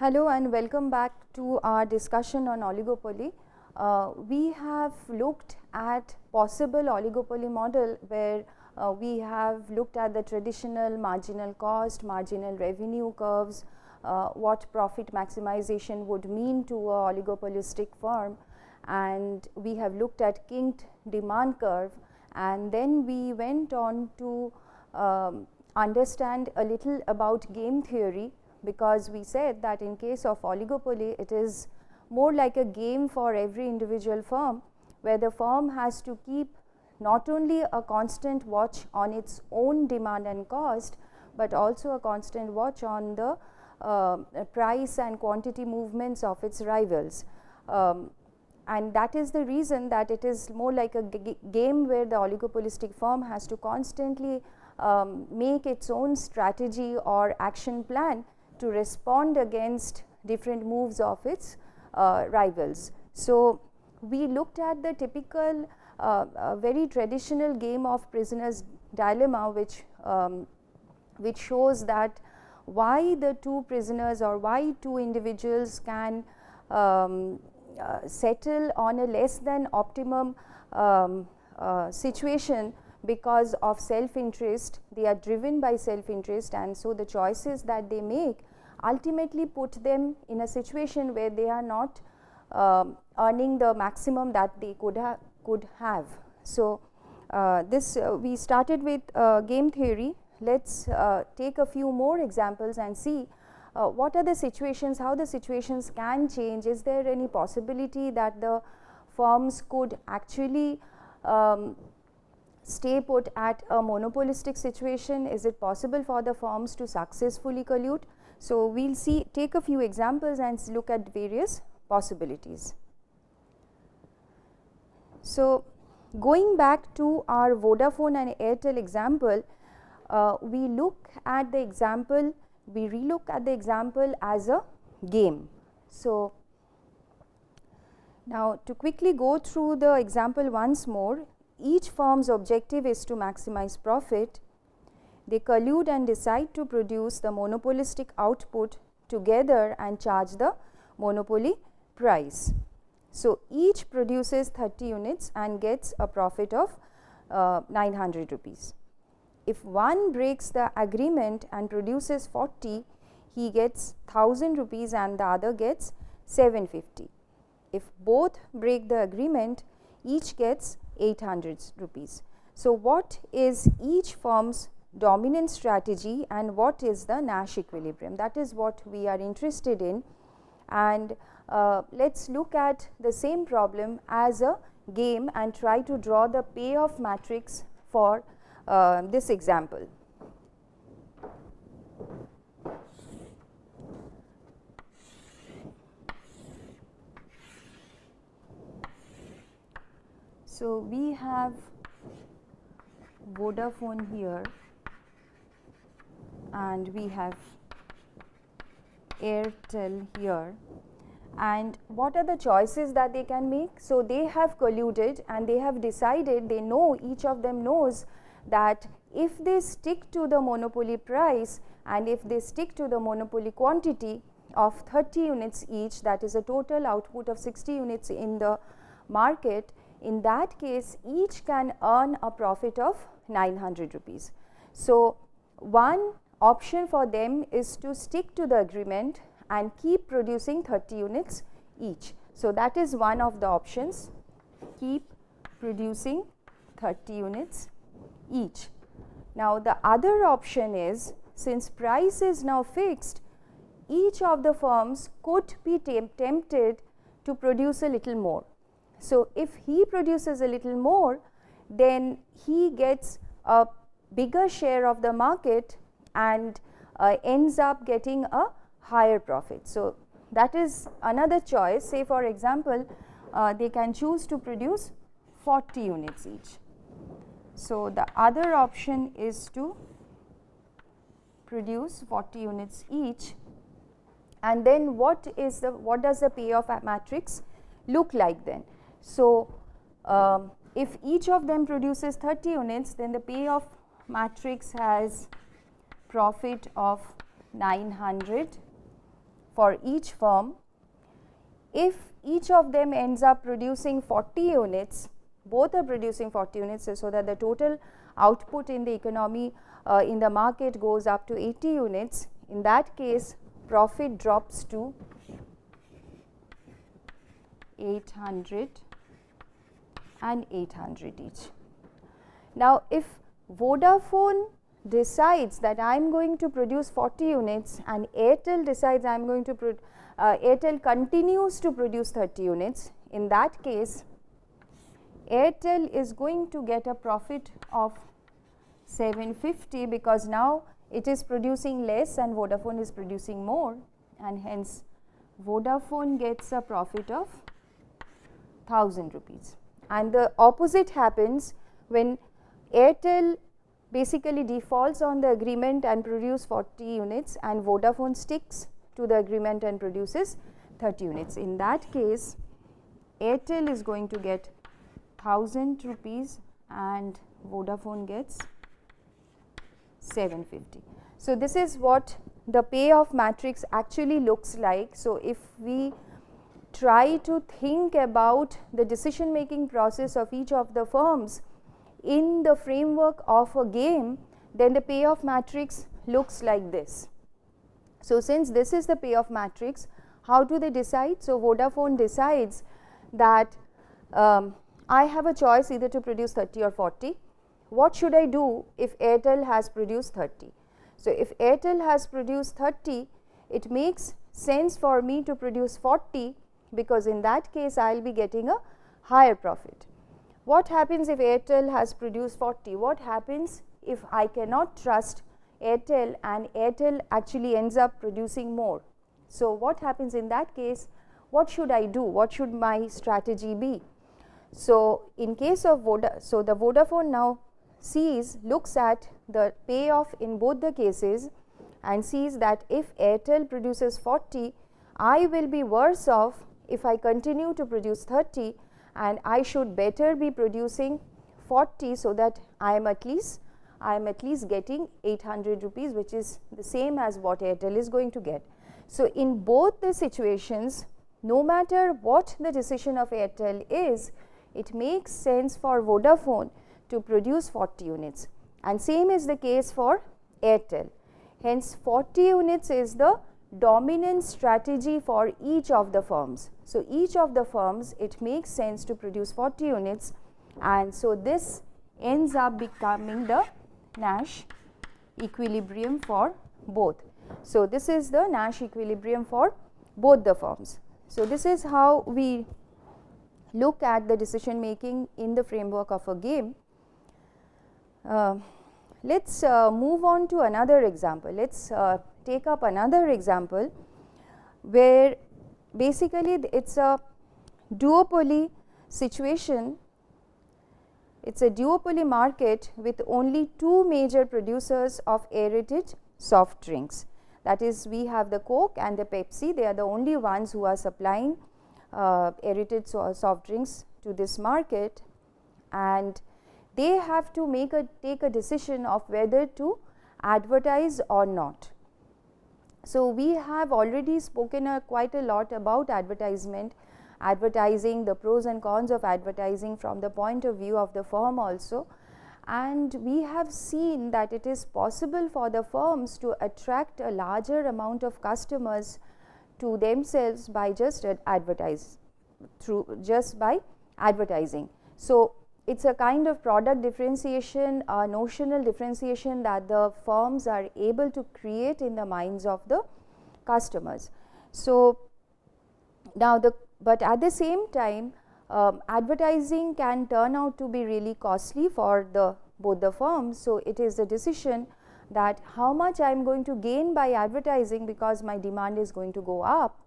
Hello and welcome back to our discussion on oligopoly. We have looked at possible oligopoly model where we have looked at the traditional marginal cost, marginal revenue curves, what profit maximization would mean to a oligopolistic firm, and we have looked at kinked demand curve, and then we went on to understand a little about game theory, because we said that in case of oligopoly it is more like a game for every individual firm, where the firm has to keep not only a constant watch on its own demand and cost, but also a constant watch on the price and quantity movements of its rivals. And that is the reason that it is more like a game where the oligopolistic firm has to constantly make its own strategy or action plan to respond against different moves of its rivals. So we looked at the typical very traditional game of prisoner's dilemma, which shows that why the two prisoners or why two individuals can settle on a less than optimum situation because of self-interest. They are driven by self-interest, and so the choices that they make ultimately put them in a situation where they are not earning the maximum that they could have. So we started with game theory. Let's take a few more examples and see what are the situations, how the situations can change. Is there any possibility that the firms could actually stay put at a monopolistic situation? Is it possible for the firms to successfully collude? So we'll take a few examples and look at various possibilities. So going back to our Vodafone and Airtel example, we relook at the example as a game. So now to quickly go through the example once more, each firm's objective is to maximize profit. They collude and decide to produce the monopolistic output together and charge the monopoly price. So each produces 30 units and gets a profit of 900 rupees. If one breaks the agreement and produces 40, he gets 1000 rupees and the other gets 750. If both break the agreement, each gets 800 rupees. So what is each firm's dominant strategy and what is the Nash equilibrium? That is what we are interested in, and let's look at the same problem as a game and try to draw the payoff matrix for this example. So we have Vodafone here and we have Airtel here, and what are the choices that they can make? So they have colluded and they have decided, they know, each of them knows that if they stick to the monopoly price and if they stick to the monopoly quantity of 30 units each, that is a total output of 60 units in the market, in that case each can earn a profit of 900 rupees. So one option for them is to stick to the agreement and keep producing 30 units each. So that is one of the options, keep producing 30 units each. Now the other option is, since price is now fixed, each of the firms could be tempted to produce a little more. So if he produces a little more, then he gets a bigger share of the market and ends up getting a higher profit. So that is another choice. Say for example, they can choose to produce 40 units each. So the other option is to produce 40 units each, and then what does the payoff matrix look like then? So if each of them produces 30 units, then the payoff matrix has profit of 900 for each firm. If each of them ends up producing 40 units, both are producing 40 units, so that the total output in the economy in the market goes up to 80 units, in that case profit drops to 800 and 800 each. Now, if Vodafone decides that I am going to produce 40 units and Airtel decides I am going to Airtel continues to produce 30 units, in that case Airtel is going to get a profit of 750, because now it is producing less and Vodafone is producing more, and hence Vodafone gets a profit of 1000 rupees. And the opposite happens when Airtel basically defaults on the agreement and produce 40 units and Vodafone sticks to the agreement and produces 30 units. In that case, Airtel is going to get 1000 rupees and Vodafone gets 750. So, this is what the payoff matrix actually looks like. So, if we try to think about the decision making process of each of the firms in the framework of a game, then the payoff matrix looks like this. So, since this is the payoff matrix, how do they decide? So, Vodafone decides that I have a choice either to produce 30 or 40. What should I do if Airtel has produced 30? So, if Airtel has produced 30, it makes sense for me to produce 40, because in that case I will be getting a higher profit. What happens if Airtel has produced 40? What happens if I cannot trust Airtel and Airtel actually ends up producing more? So, what happens in that case? What should I do? What should my strategy be? So, in case of the Vodafone now looks at the payoff in both the cases and sees that if Airtel produces 40, I will be worse off if I continue to produce 30, and I should better be producing 40, so that I am at least getting 800 rupees, which is the same as what Airtel is going to get. So, in both the situations, no matter what the decision of Airtel is, it makes sense for Vodafone to produce 40 units, and same is the case for Airtel. Hence, 40 units is the dominant strategy for each of the firms. So, each of the firms, it makes sense to produce 40 units, and so this ends up becoming the Nash equilibrium for both. So, this is the Nash equilibrium for both the firms. So, this is how we look at the decision making in the framework of a game. Let us move on to another example. Let us take up another example where basically it is a duopoly situation. It is a duopoly market with only two major producers of aerated soft drinks. That is, we have the Coke and the Pepsi. They are the only ones who are supplying aerated soft drinks to this market, and they have to take a decision of whether to advertise or not. So, we have already spoken quite a lot about advertising, the pros and cons of advertising from the point of view of the firm also, and we have seen that it is possible for the firms to attract a larger amount of customers to themselves by just advertising. So, it is a kind of product differentiation, notional differentiation that the firms are able to create in the minds of the customers. So, now but at the same time, advertising can turn out to be really costly for both the firms. So, it is a decision that how much I am going to gain by advertising, because my demand is going to go up,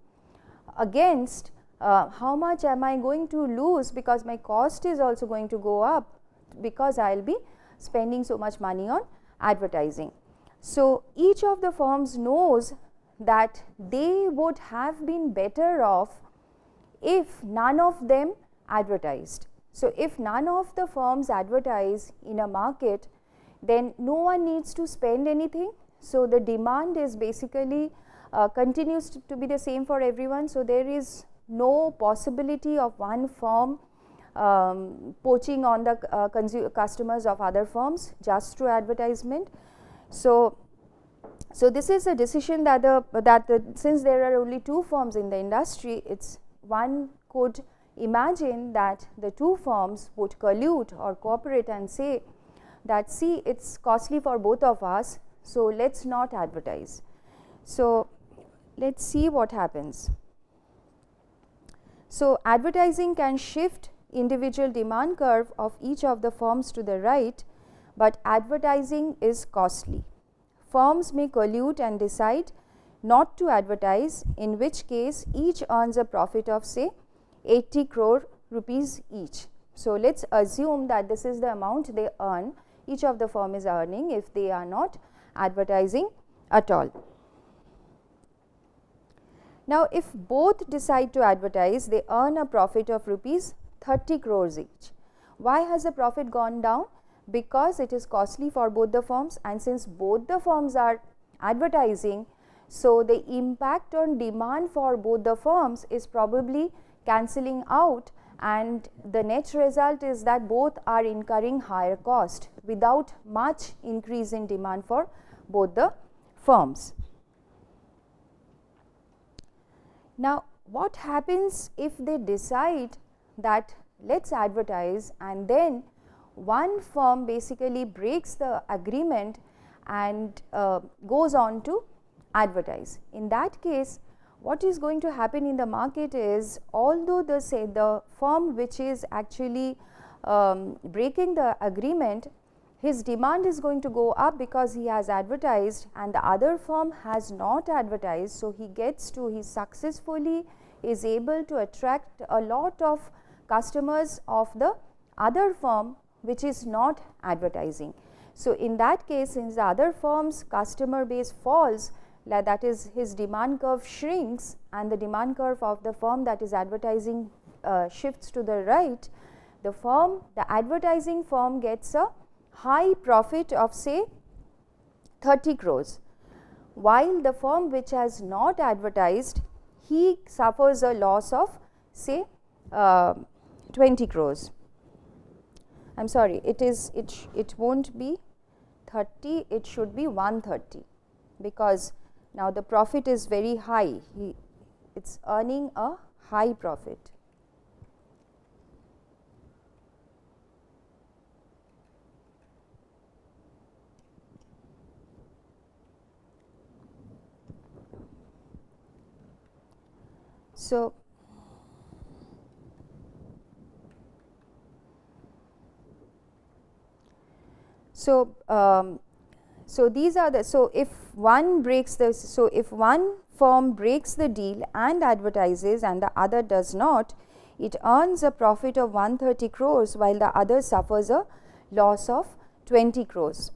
against how much am I going to lose because my cost is also going to go up, because I will be spending so much money on advertising. So, each of the firms knows that they would have been better off if none of them advertised. So, if none of the firms advertise in a market, then no one needs to spend anything. So, the demand is basically continues to be the same for everyone. So, there is no possibility of one firm poaching on the customers of other firms just through advertisement. So this is a decision that since there are only two firms in the industry, one could imagine that the two firms would collude or cooperate and say that, see, it's costly for both of us, so let's not advertise. So let's see what happens. So advertising can shift individual demand curve of each of the firms to the right, but advertising is costly. Firms may collude and decide not to advertise, in which case each earns a profit of, say, 80 crore rupees each. So let's assume that this is the amount they earn, each of the firm is earning if they are not advertising at all. Now, if both decide to advertise, they earn a profit of rupees 30 crores each. Why has the profit gone down? Because it is costly for both the firms, and since both the firms are advertising, so the impact on demand for both the firms is probably cancelling out, and the net result is that both are incurring higher cost without much increase in demand for both the firms. Now, what happens if they decide that let's advertise, and then one firm basically breaks the agreement and goes on to advertise? In that case, what is going to happen in the market is, although the firm which is actually breaking the agreement, his demand is going to go up because he has advertised, and the other firm has not advertised. So he successfully is able to attract a lot of customers of the other firm which is not advertising. So in that case, since the other firm's customer base falls, that is, his demand curve shrinks, and the demand curve of the firm that is advertising shifts to the right, the advertising firm gets a high profit of, say, 30 crores, while the firm which has not advertised, he suffers a loss of, say, 20 crores. I'm sorry, it won't be 30, it should be 130, because now the profit is very high, it's earning a high profit. So these are the, so if one firm breaks the deal and advertises and the other does not, it earns a profit of 130 crores while the other suffers a loss of 20 crores.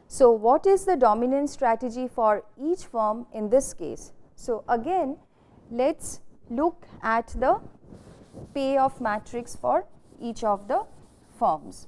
So what is the dominant strategy for each firm in this case? So again, let's look at the payoff matrix for each of the firms.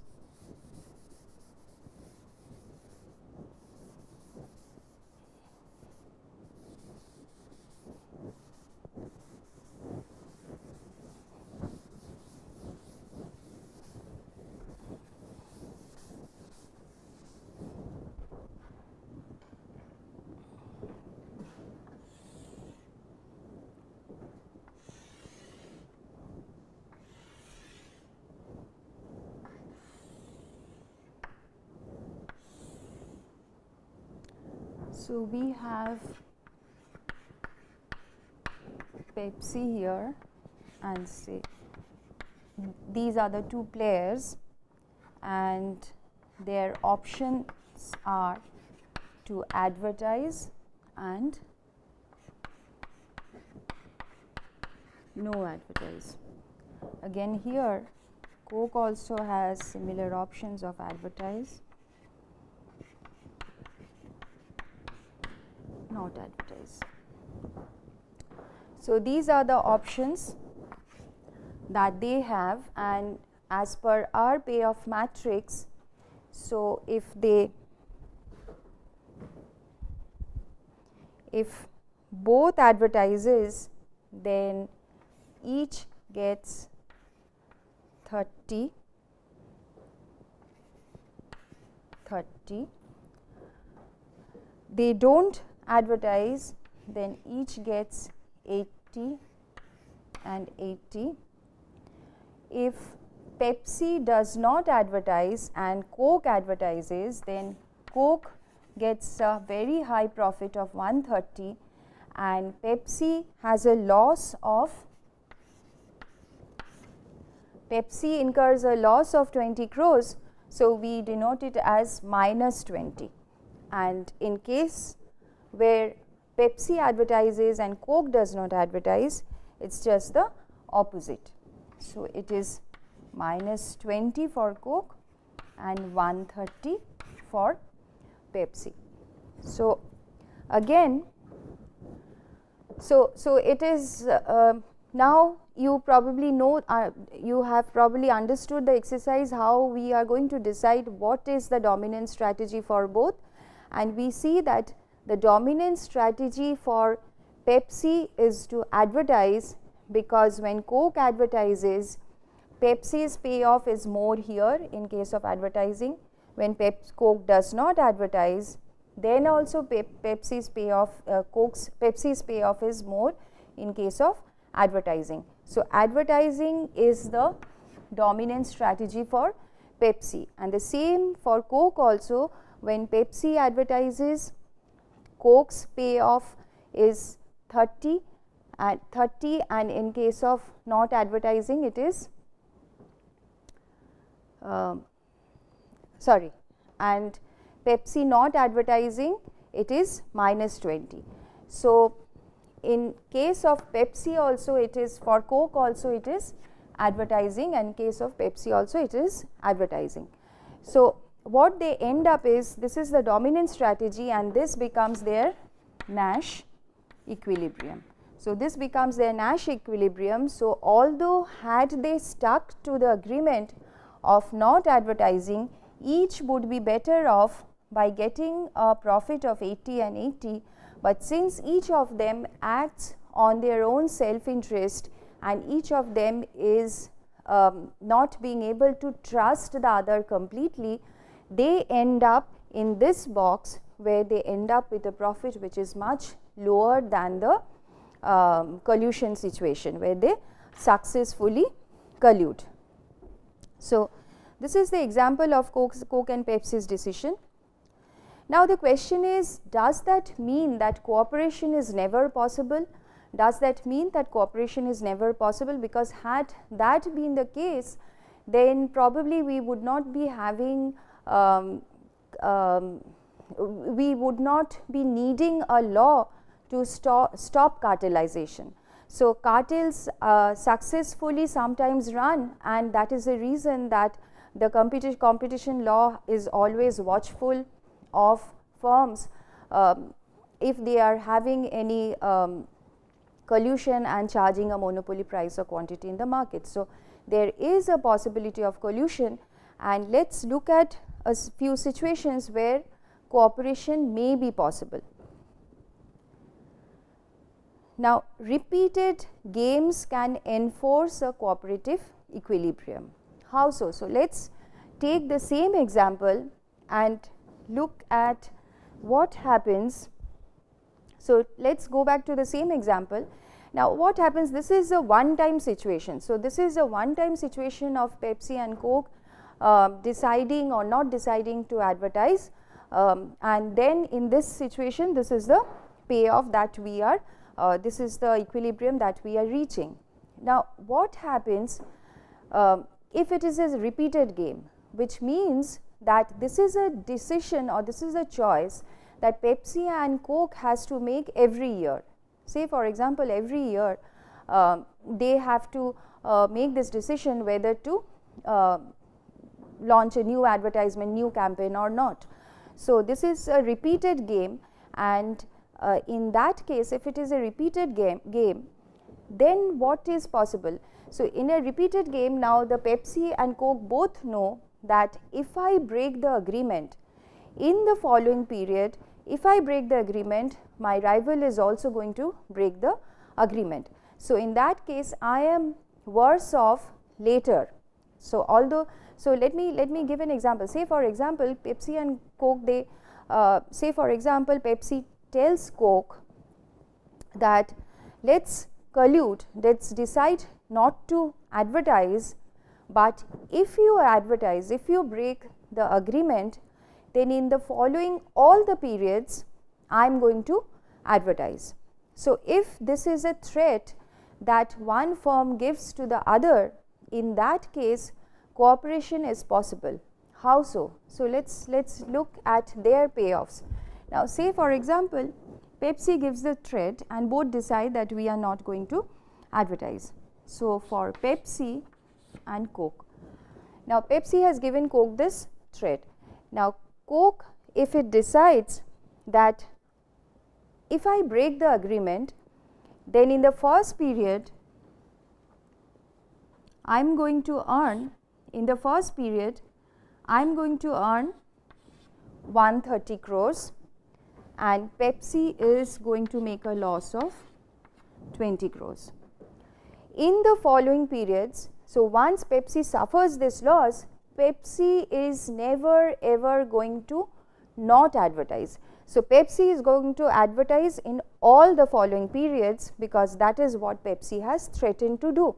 So we have Pepsi here, and say these are the two players, and their options are to advertise and no advertise. Again here, Coke also has similar options of advertise, not advertise. So these are the options that they have, and as per our payoff matrix, so if both advertises, then each gets 30. They don't advertise, then each gets 80 and 80. If Pepsi does not advertise and Coke advertises, then Coke gets a very high profit of 130 and Pepsi has a loss of, Pepsi incurs a loss of 20 crores, so we denote it as minus 20. And in case where Pepsi advertises and Coke does not advertise, it's just the opposite. So it is minus 20 for Coke and 130 for Pepsi. So again, so it is now you probably know, you have probably understood the exercise how we are going to decide what is the dominant strategy for both, and we see that the dominant strategy for Pepsi is to advertise, because when Coke advertises, Pepsi's payoff is more here in case of advertising. When Coke does not advertise, then also Pepsi's payoff, Pepsi's payoff is more in case of advertising. So advertising is the dominant strategy for Pepsi, and the same for Coke also. When Pepsi advertises, Coke's payoff is 30 and in case of not advertising it is and Pepsi not advertising, it is minus 20. So in case of Pepsi also it is, for Coke also it is advertising, and in case of Pepsi also it is advertising. So what they end up is, this is the dominant strategy and this becomes their Nash equilibrium. So this becomes their Nash equilibrium. So although had they stuck to the agreement of not advertising, each would be better off by getting a profit of 80 and 80, but since each of them acts on their own self-interest and each of them is not being able to trust the other completely, they end up in this box where they end up with a profit which is much lower than the collusion situation where they successfully collude. So this is the example of Coke and Pepsi's decision. Now the question is, does that mean that cooperation is never possible? Does that mean that cooperation is never possible? Because had that been the case, then probably we would not be having we would not be needing a law to stop cartelization. So cartels successfully sometimes run, and that is the reason that the competition law is always watchful of firms if they are having any collusion and charging a monopoly price or quantity in the market. So there is a possibility of collusion, and let's look at a few situations where cooperation may be possible. Now repeated games can enforce a cooperative equilibrium. How so? So let's take the same example and look at what happens. So let's go back to the same example. Now what happens, this is a one-time situation. So this is a one-time situation of Pepsi and Coke deciding or not deciding to advertise, and then in this situation this is the payoff that we are this is the equilibrium that we are reaching. Now what happens if it is a repeated game, which means that this is a decision or this is a choice that Pepsi and Coke has to make every year. Say for example, every year they have to make this decision whether to launch a new advertisement, new campaign or not. So this is a repeated game, and in that case, if it is a repeated game, then what is possible? So in a repeated game, now the Pepsi and Coke both know that if I break the agreement in the following period, if I break the agreement, my rival is also going to break the agreement. So, in that case I am worse off later. So, let me give an example. Say for example, Pepsi and Coke, they say for example, Pepsi tells Coke that let's collude, let's decide not to advertise, but if you advertise, if you break the agreement, then in the following all the periods I am going to advertise. So, if this is a threat that one firm gives to the other, in that case cooperation is possible. How so? So, let's look at their payoffs. Now, say for example, Pepsi gives the threat and both decide that we are not going to advertise. So, for Pepsi and Coke. Now, Pepsi has given Coke this threat. Now, Coke, if it decides that if I break the agreement, then in the first period I am going to earn, in the first period I am going to earn 130 crores and Pepsi is going to make a loss of 20 crores. In the following periods, so once Pepsi suffers this loss, Pepsi is never ever going to not advertise. So, Pepsi is going to advertise in all the following periods because that is what Pepsi has threatened to do.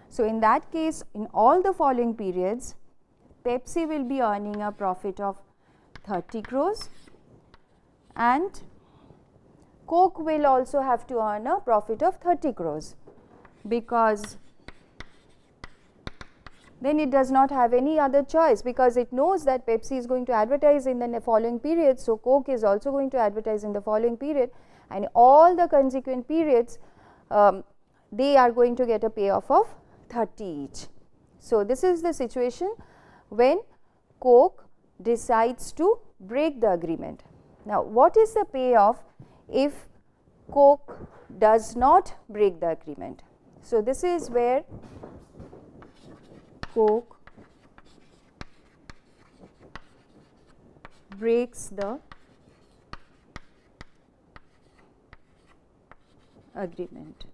So, in that case, in all the following periods, Pepsi will be earning a profit of 30 crores and Coke will also have to earn a profit of 30 crores because then it does not have any other choice, because it knows that Pepsi is going to advertise in the following period. So, Coke is also going to advertise in the following period, and all the consequent periods they are going to get a payoff of 30 each. So, this is the situation when Coke decides to break the agreement. Now, what is the payoff if Coke does not break the agreement? So, this is where Coke breaks the agreement.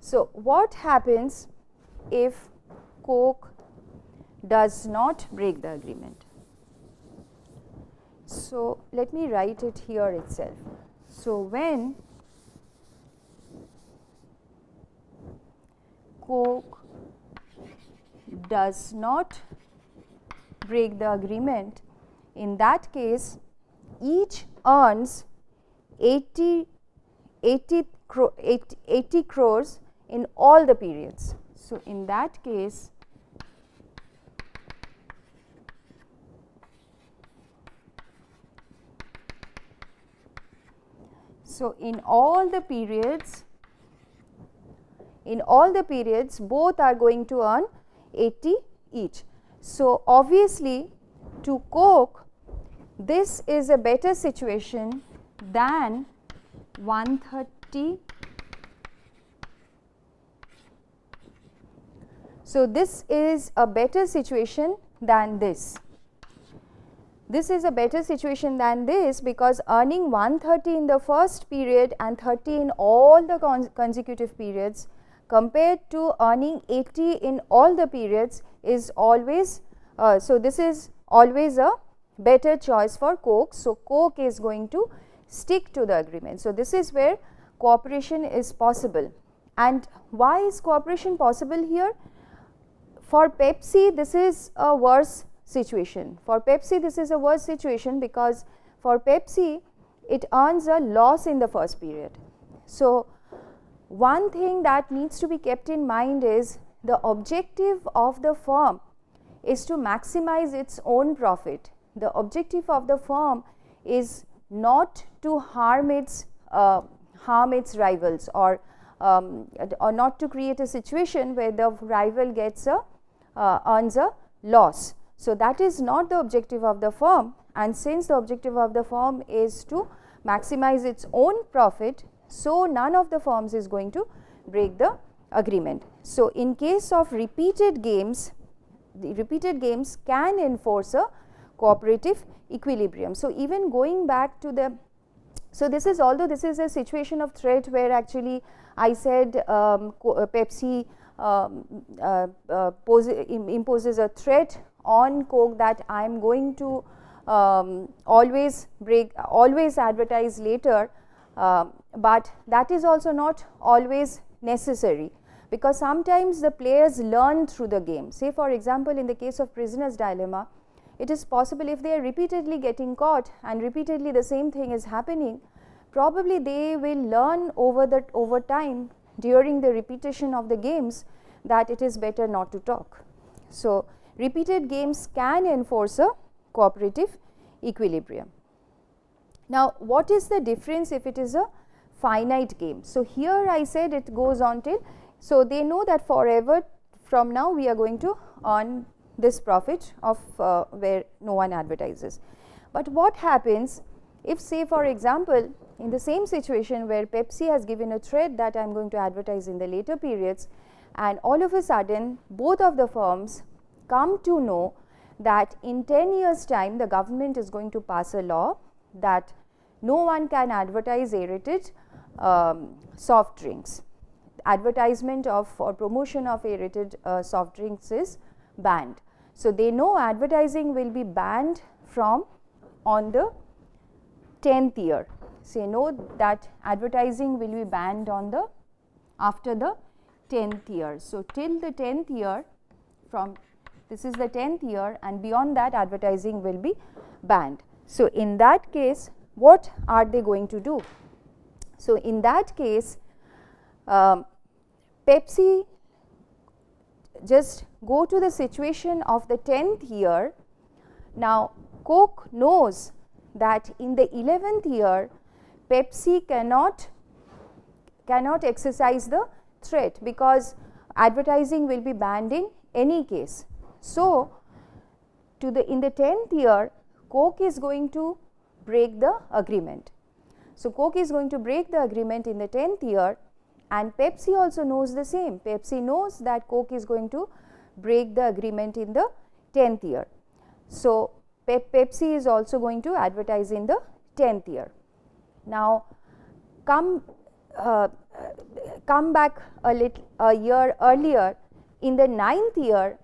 So, what happens if Coke does not break the agreement? So, let me write it here itself. So, when Coke does not break the agreement, in that case each earns 80 crores in all the periods. So, in that case in all the periods both are going to earn 80 each. So, obviously to Coke this is a better situation than 130. So, this is a better situation than this. This is a better situation than this because earning 130 in the first period and 30 in all the consecutive periods compared to earning 80 in all the periods is always, so this is always a better choice for Coke. So, Coke is going to stick to the agreement. So, this is where cooperation is possible. And why is cooperation possible here? For Pepsi this is a worse situation. For Pepsi this is a worse situation because for Pepsi it earns a loss in the first period. So, one thing that needs to be kept in mind is the objective of the firm is to maximize its own profit. The objective of the firm is not to harm its rivals or not to create a situation where the rival gets earns a loss. So, that is not the objective of the firm, and since the objective of the firm is to maximize its own profit, so none of the firms is going to break the agreement. So, in case of repeated games, the repeated games can enforce a cooperative equilibrium. So, even going back to the, so this is, although this is a situation of threat where actually I said Pepsi imposes a threat on Coke that I am going to always advertise later, but that is also not always necessary, because sometimes the players learn through the game. Say for example, in the case of prisoner's dilemma, it is possible if they are repeatedly getting caught and repeatedly the same thing is happening, probably they will learn over time during the repetition of the games that it is better not to talk. So, repeated games can enforce a cooperative equilibrium. Now, what is the difference if it is a finite game? So, here I said it goes on till, so they know that forever from now we are going to earn this profit of where no one advertises. But what happens if, say for example, in the same situation where Pepsi has given a threat that I am going to advertise in the later periods, and all of a sudden both of the firms come to know that in 10 years time the government is going to pass a law that no one can advertise aerated soft drinks. Advertisement of or promotion of aerated soft drinks is banned. So, they know advertising will be banned from on the 10th year. Say know that advertising will be banned on the after the 10th year. So, till the 10th year, from this is the 10th year, and beyond that advertising will be banned. So, in that case what are they going to do? So, in that case Pepsi just go to the situation of the 10th year. Now, Coke knows that in the 11th year Pepsi cannot exercise the threat because advertising will be banned in any case. So, in the 10th year Coke is going to break the agreement. So, Coke is going to break the agreement in the 10th year, and Pepsi also knows the same. Pepsi knows that Coke is going to break the agreement in the 10th year. So, Pepsi is also going to advertise in the 10th year. Now, come back a year earlier, in the 9th year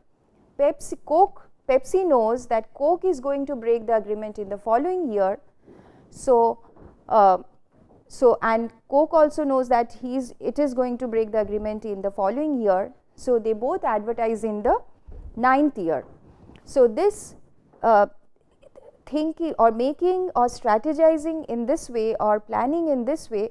Pepsi knows that Coke is going to break the agreement in the following year. So, and Coke also knows that it is going to break the agreement in the following year. So, they both advertise in the 9th year. So, this thinking or making or strategizing in this way or planning in this way,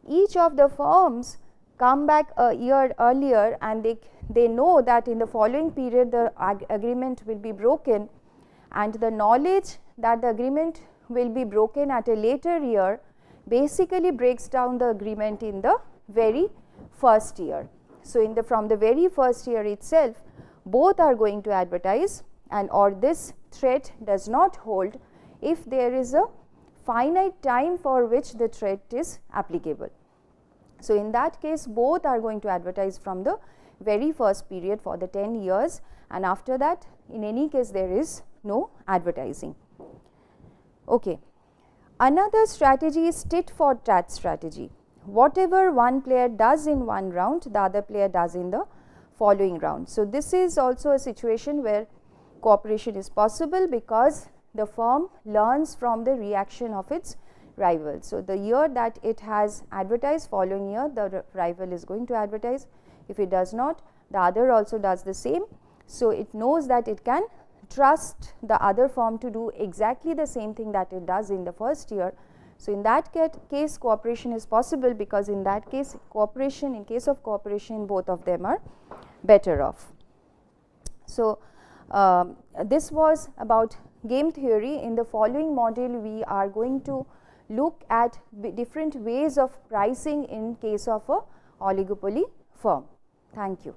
each of the firms come back a year earlier and they know that in the following period the agreement will be broken, and the knowledge that the agreement will be broken at a later year basically breaks down the agreement in the very first year. So, from the very first year itself both are going to advertise, and or this threat does not hold if there is a finite time for which the threat is applicable. So, in that case both are going to advertise from the very first period for the 10 years, and after that in any case there is no advertising. Okay. Another strategy is tit for tat strategy. Whatever one player does in one round, the other player does in the following round. So, this is also a situation where cooperation is possible because the firm learns from the reaction of its rival. So, the year that it has advertised, following year the rival is going to advertise. If it does not, the other also does the same. So, it knows that it can trust the other firm to do exactly the same thing that it does in the first year. So, in that case cooperation is possible, because in that case in case of cooperation both of them are better off. So, this was about game theory. In the following module we are going to look at different ways of pricing in case of a oligopoly firm. Thank you.